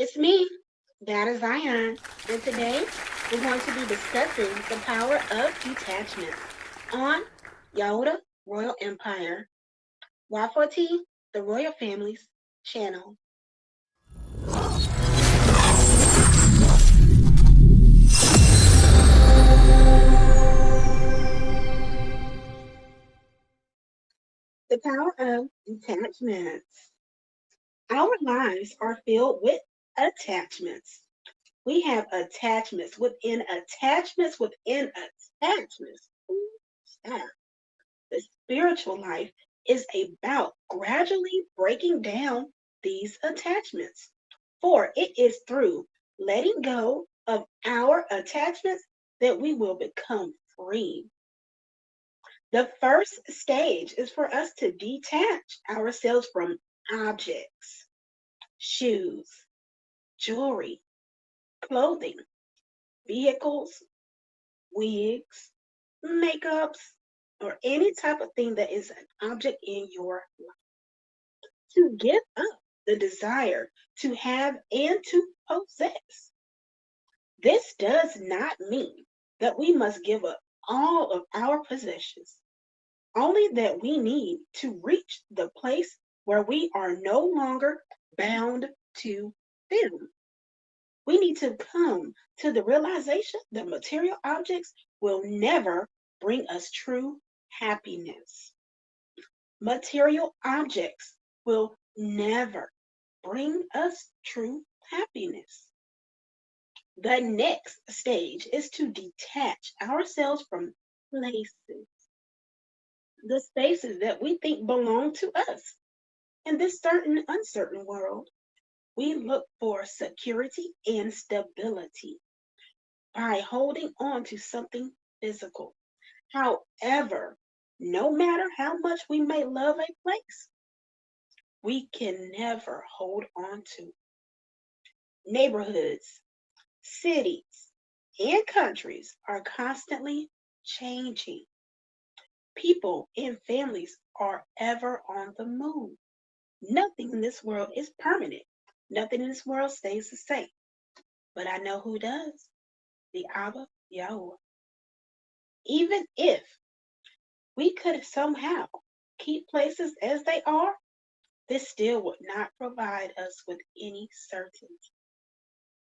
It's me, that is Zion, and today we're going to be discussing the power of detachment on Yahuda Royal Empire, Wafoti, the Royal Family's channel. The power of detachment. Our lives are filled with attachments. We have attachments within attachments within attachments. Ooh, snap. The spiritual life is about gradually breaking down these attachments. For it is through letting go of our attachments that we will become free. The first stage is for us to detach ourselves from objects, shoes, jewelry, clothing, vehicles, wigs, makeups, or any type of thing that is an object in your life. To give up the desire to have and to possess. This does not mean that we must give up all of our possessions, only that we need to reach the place where we are no longer bound to them. We need to come to the realization that material objects will never bring us true happiness. Material objects will never bring us true happiness. The next stage is to detach ourselves from places, the spaces that we think belong to us. In this certain uncertain world, we look for security and stability by holding on to something physical. However, no matter how much we may love a place, we can never hold on to. Neighborhoods, cities, and countries are constantly changing. People and families are ever on the move. Nothing in this world is permanent. Nothing in this world stays the same. But I know who does. The Abba Yah. Even if we could somehow keep places as they are, this still would not provide us with any certainty.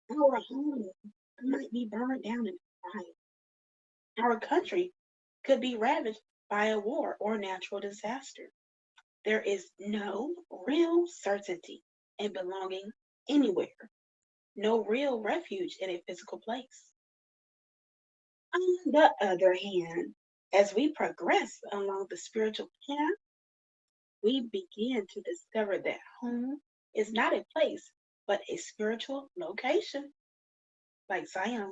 Our home might be burned down in fire. Our country could be ravaged by a war or natural disaster. There is no real certainty in belonging anywhere, no real refuge in a physical place. On the other hand, as we progress along the spiritual path, we begin to discover that home is not a place, but a spiritual location, like Zion.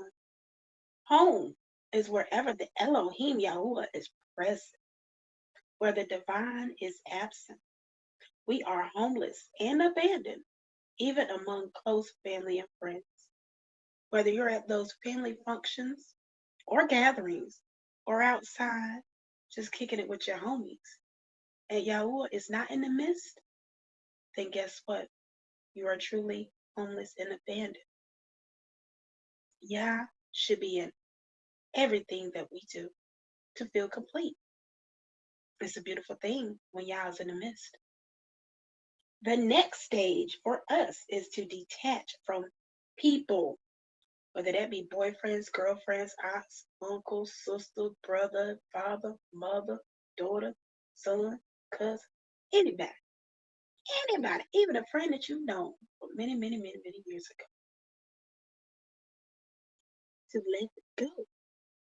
Home is wherever the Elohim Yahuwah is present, where the divine is absent. We are homeless and abandoned, even among close family and friends. Whether you're at those family functions or gatherings or outside, just kicking it with your homies, and Yahuwah is not in the midst, then guess what? You are truly homeless and abandoned. Yah should be in everything that we do to feel complete. It's a beautiful thing when Yah is in the midst. The next stage for us is to detach from people, whether that be boyfriends, girlfriends, aunts, uncles, sister, brother, father, mother, daughter, son, cousin, anybody, anybody, even a friend that you've known for many, many, many, many years ago, to let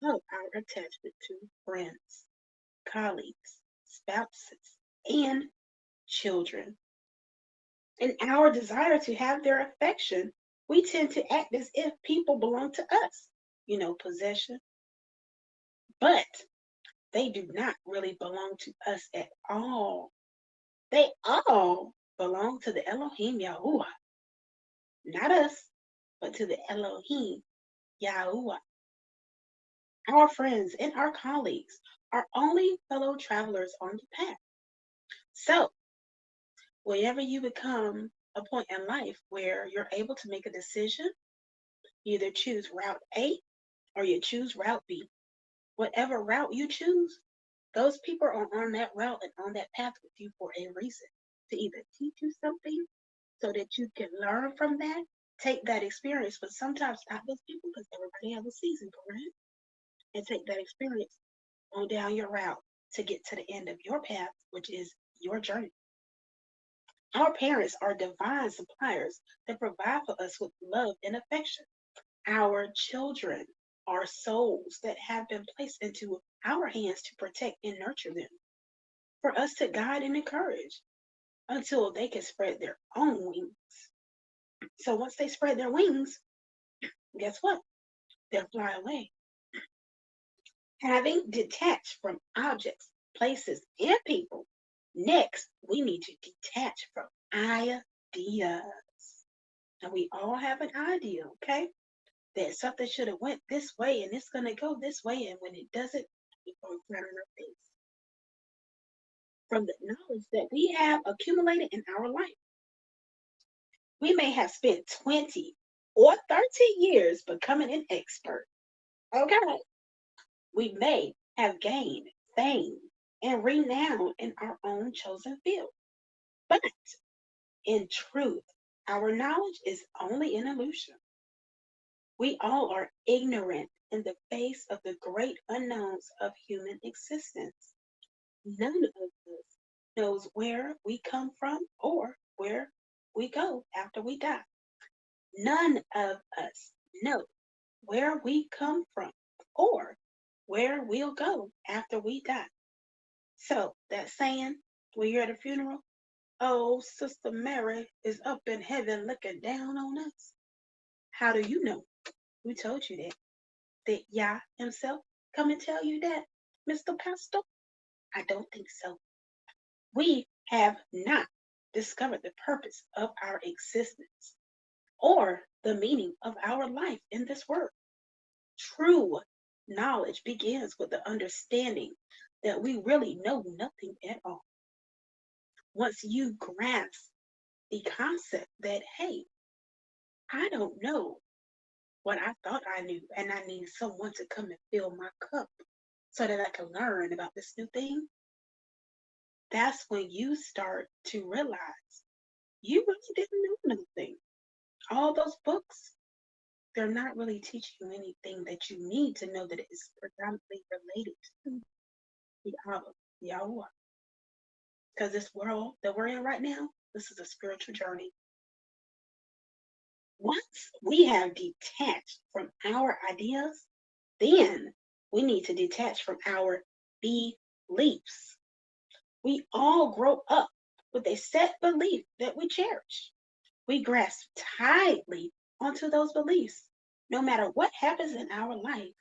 go of our attachment to friends, colleagues, spouses, and children. In our desire to have their affection, we tend to act as if people belong to us, possession, but they do not really belong to us at all. They all belong to the Elohim Yahuwah, not us, but to the Elohim Yahuwah. Our friends and our colleagues are only fellow travelers on the path. So, whenever you become a point in life where you're able to make a decision. You either choose route A or you choose route B. Whatever route you choose, those people are on that route and on that path with you for a reason, to either teach you something so that you can learn from that, take that experience, but sometimes not those people because everybody has a season, correct? And take that experience on down your route to get to the end of your path, which is your journey. Our parents are divine suppliers that provide for us with love and affection. Our children are souls that have been placed into our hands to protect and nurture them, for us to guide and encourage until they can spread their own wings. So once they spread their wings, guess what? They'll fly away. Having detached from objects, places, and people, next we need to detach from ideas. And we all have an idea, okay? That something should have went this way and it's gonna go this way, and when it doesn't, we're going flat on our face. From the knowledge that we have accumulated in our life, we may have spent 20 or 30 years becoming an expert. Okay. We may have gained fame and renown in our own chosen field. But in truth, our knowledge is only an illusion. We all are ignorant in the face of the great unknowns of human existence. None of us knows where we come from or where we go after we die. None of us know where we come from or where we'll go after we die. So that saying, when you're at a funeral, oh, Sister Mary is up in heaven looking down on us. How do you know? Who told you that? Did Yah himself come and tell you that, Mr. Pastor? I don't think so. We have not discovered the purpose of our existence or the meaning of our life in this world. True knowledge begins with the understanding that we really know nothing at all. Once you grasp the concept that, hey, I don't know what I thought I knew, and I need someone to come and fill my cup so that I can learn about this new thing, that's when you start to realize you really didn't know nothing. All those books, they're not really teaching you anything that you need to know that is predominantly related to the Abba Yah. Because this world that we're in right now, this is a spiritual journey. Once we have detached from our ideas, then we need to detach from our beliefs. We all grow up with a set belief that we cherish. We grasp tightly onto those beliefs. No matter what happens in our life,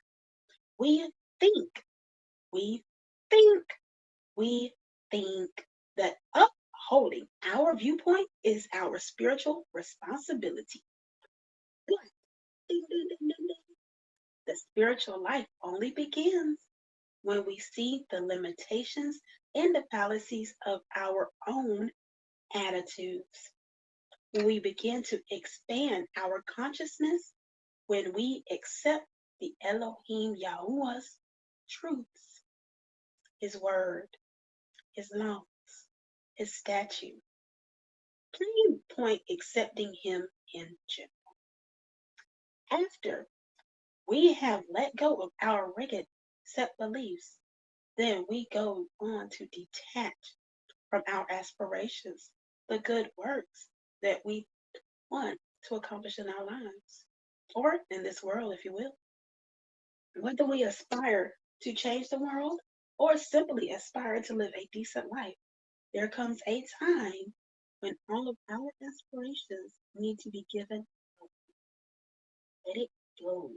we think, we think, we think that upholding our viewpoint is our spiritual responsibility. But the spiritual life only begins when we see the limitations and the fallacies of our own attitudes. When we begin to expand our consciousness, when we accept the Elohim Yahuwah's truths, his word, his laws, his statute, plain point accepting him in general. After we have let go of our rigid set beliefs, then we go on to detach from our aspirations, the good works that we want to accomplish in our lives, or in this world, if you will. Whether we aspire to change the world or simply aspire to live a decent life, there comes a time when all of our aspirations need to be given up. Let it go.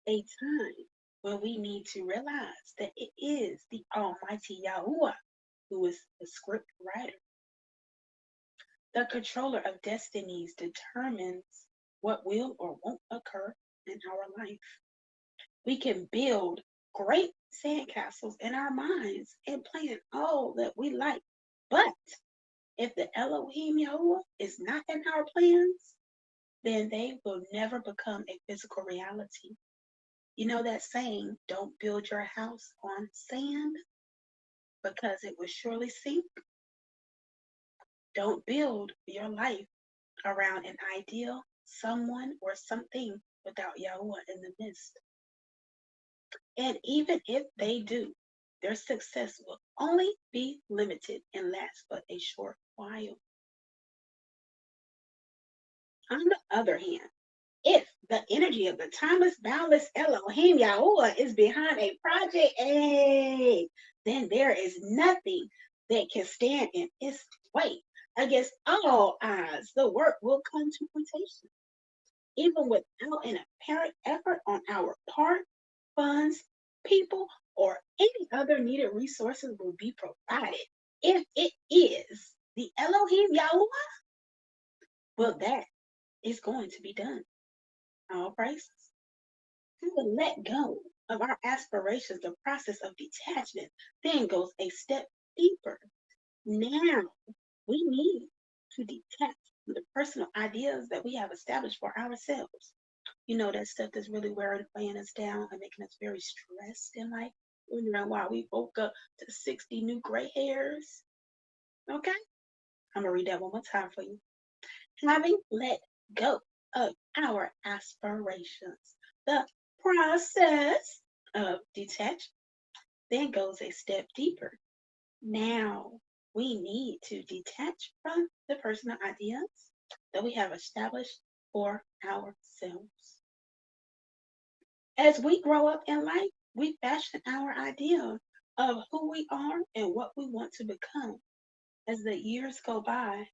A time when we need to realize that it is the Almighty Yahuwah who is the script writer. The controller of destinies determines what will or won't occur in our life. We can build great sandcastles in our minds and plan all that we like, but If the Elohim Yahuwah is not in our plans, then they will never become a physical reality. You know that saying, don't build your house on sand because it will surely sink. Don't build your life around an ideal, someone, or something without Yahuwah in the midst. And even if they do, their success will only be limited and last but a short while. On the other hand, if the energy of the timeless, boundless Elohim Yahuwah is behind a project, hey, then there is nothing that can stand in its way. Against all odds, the work will come to completion. Even without an apparent effort on our part, funds, people, or any other needed resources will be provided. If it is the Elohim Yahuwah, well, that is going to be done. All praises. We will let go of our aspirations. The process of detachment then goes a step deeper. Now we need to detach from the personal ideas that we have established for ourselves. You know, that stuff that's really weighing us down and making us very stressed in life. Wondering why we woke up to 60 new gray hairs. Okay? I'm going to read that one more time for you. Having let go of our aspirations, the process of detachment then goes a step deeper. Now we need to detach from the personal ideas that we have established for ourselves. As we grow up in life, we fashion our idea of who we are and what we want to become. As the years go by,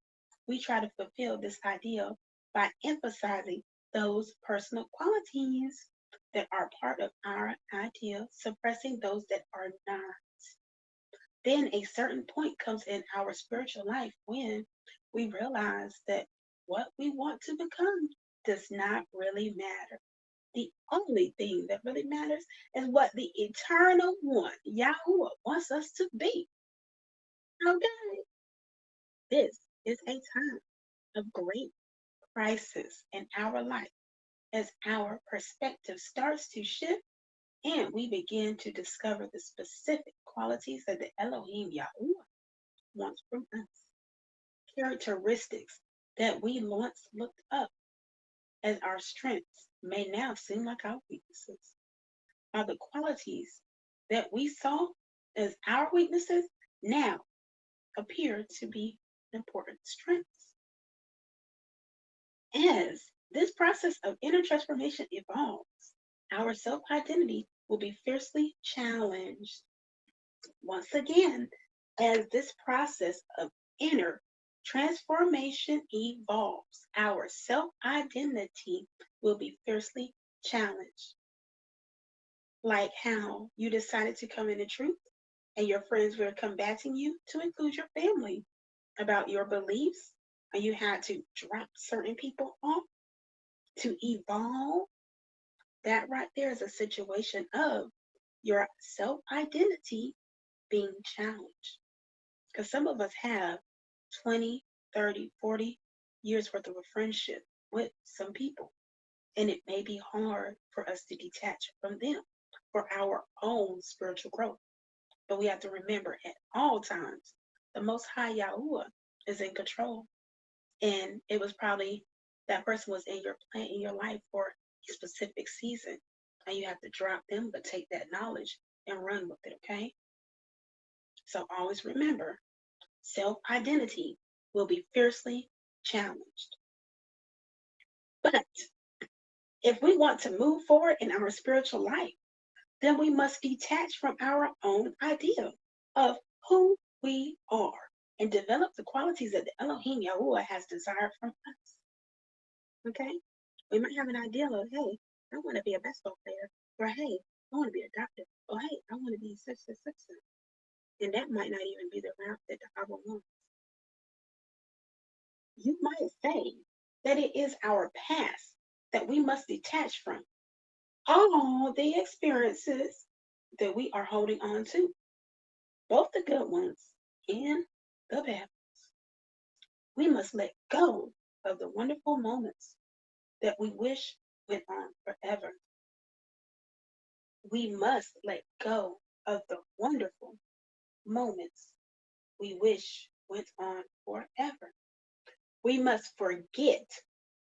we try to fulfill this ideal by emphasizing those personal qualities that are part of our ideal, suppressing those that are not. Then a certain point comes in our spiritual life when we realize that what we want to become does not really matter. The only thing that really matters is what the eternal one, Yahuwah, wants us to be. Okay? This is a time of great crisis in our life as our perspective starts to shift and we begin to discover the specific qualities that the Elohim Yahuwah wants from us. Characteristics that we once looked up as our strengths may now seem like our weaknesses. Are the qualities that we saw as our weaknesses now appear to be important strengths. As this process of inner transformation evolves, our self identity will be fiercely challenged. Once again, as this process of inner transformation evolves, our self identity will be fiercely challenged. Like how you decided to come in the truth and your friends were combating you to include your family about your beliefs, and you had to drop certain people off to evolve. That right there is a situation of your self identity being challenged. Because some of us have 20, 30, 40 years worth of a friendship with some people, and it may be hard for us to detach from them for our own spiritual growth. But we have to remember at all times, the Most High Yahuwah is in control. And it was probably that person was in your plan in your life for a specific season. And you have to drop them, but take that knowledge and run with it, okay? So always remember, self-identity will be fiercely challenged. But if we want to move forward in our spiritual life, then we must detach from our own idea of who we are and develop the qualities that the Elohim Yahuwah has desired from us. Okay? We might have an idea of, hey, I want to be a basketball player, or hey, I want to be a doctor, or hey, I want to be such and such. And that might not even be the route that the Abba wants. You might say that it is our past that we must detach from all the experiences that we are holding on to, both the good ones and the bad. We must let go of the wonderful moments that we wish went on forever. We must let go of the wonderful moments we wish went on forever. We must forget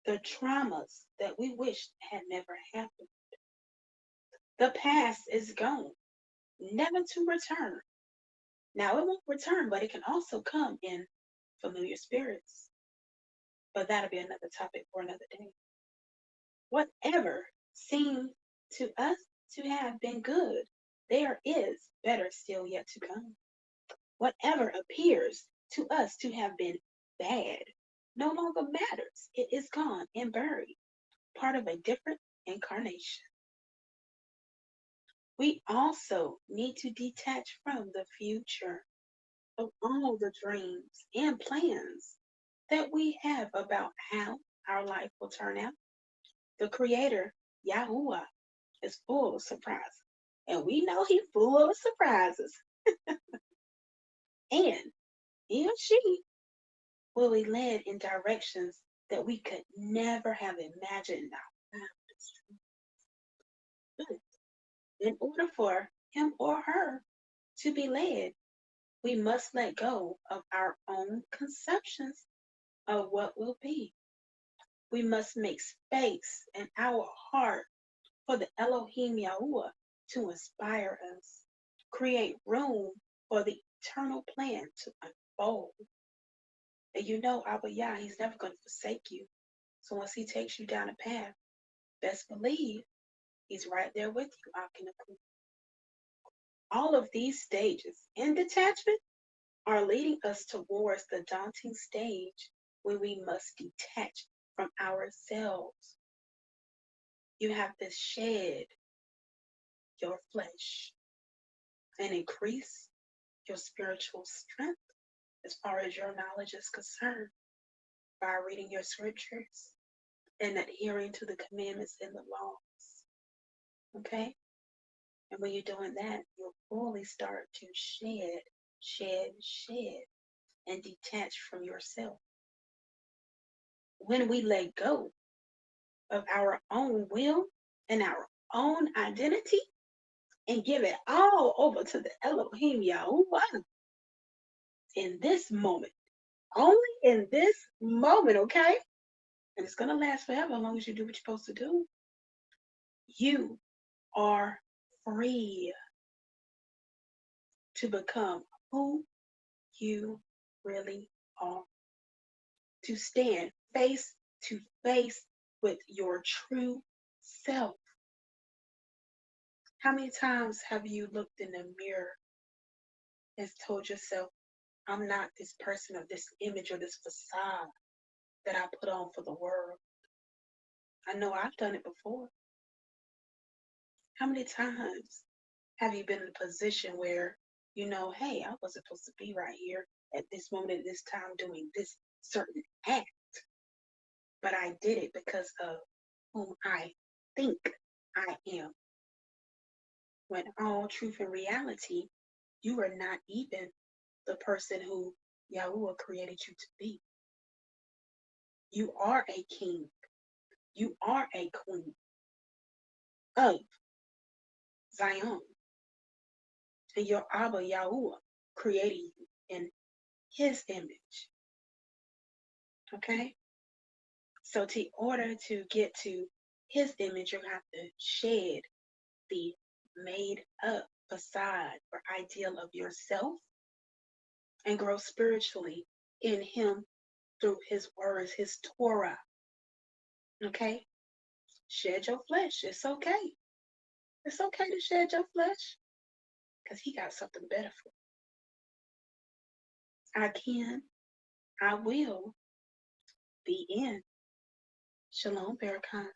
the traumas that we wish had never happened. The past is gone, never to return. Now it won't return, but it can also come in familiar spirits. But that'll be another topic for another day. Whatever seemed to us to have been good, there is better still yet to come. Whatever appears to us to have been bad no longer matters. It is gone and buried, part of a different incarnation. We also need to detach from the future of all the dreams and plans that we have about how our life will turn out. The Creator, Yahuwah, is full of surprises. And we know He's full of surprises. And he or she will be led in directions that we could never have imagined. But in order for him or her to be led, we must let go of our own conceptions of what will be. We must make space in our heart for the Elohim Yahuwah to inspire us, create room for the eternal plan to unfold. And you know, Abba Yah, He's never going to forsake you. So once He takes you down a path, best believe He's right there with you. All of these stages in detachment are leading us towards the daunting stage when we must detach from ourselves. You have to shed your flesh and increase your spiritual strength as far as your knowledge is concerned by reading your scriptures and adhering to the commandments and the laws. Okay? And when you're doing that, you'll fully start to shed, and detach from yourself. When we let go of our own will and our own identity and give it all over to the Elohim Yahuwah in this moment, only in this moment, okay? And it's going to last forever as long as you do what you're supposed to do. You are free to become who you really are, to stand face to face with your true self. How many times have you looked in the mirror and told yourself, I'm not this person or this image or this facade that I put on for the world? I know I've done it before. How many times have you been in a position where you know, hey, I wasn't supposed to be right here at this moment, at this time, doing this certain act, but I did it because of whom I think I am. When all truth and reality, you are not even the person who Yahuwah created you to be. You are a king. You are a queen of Zion. And your Abba Yahuwah created you in His image. Okay? So in order to get to His image, you have to shed the made up facade or ideal of yourself and grow spiritually in Him through His words, His Torah. Okay? Shed your flesh. It's okay. It's okay to shed your flesh because He got something better for you. I can, I will be in. Shalom, Barakan.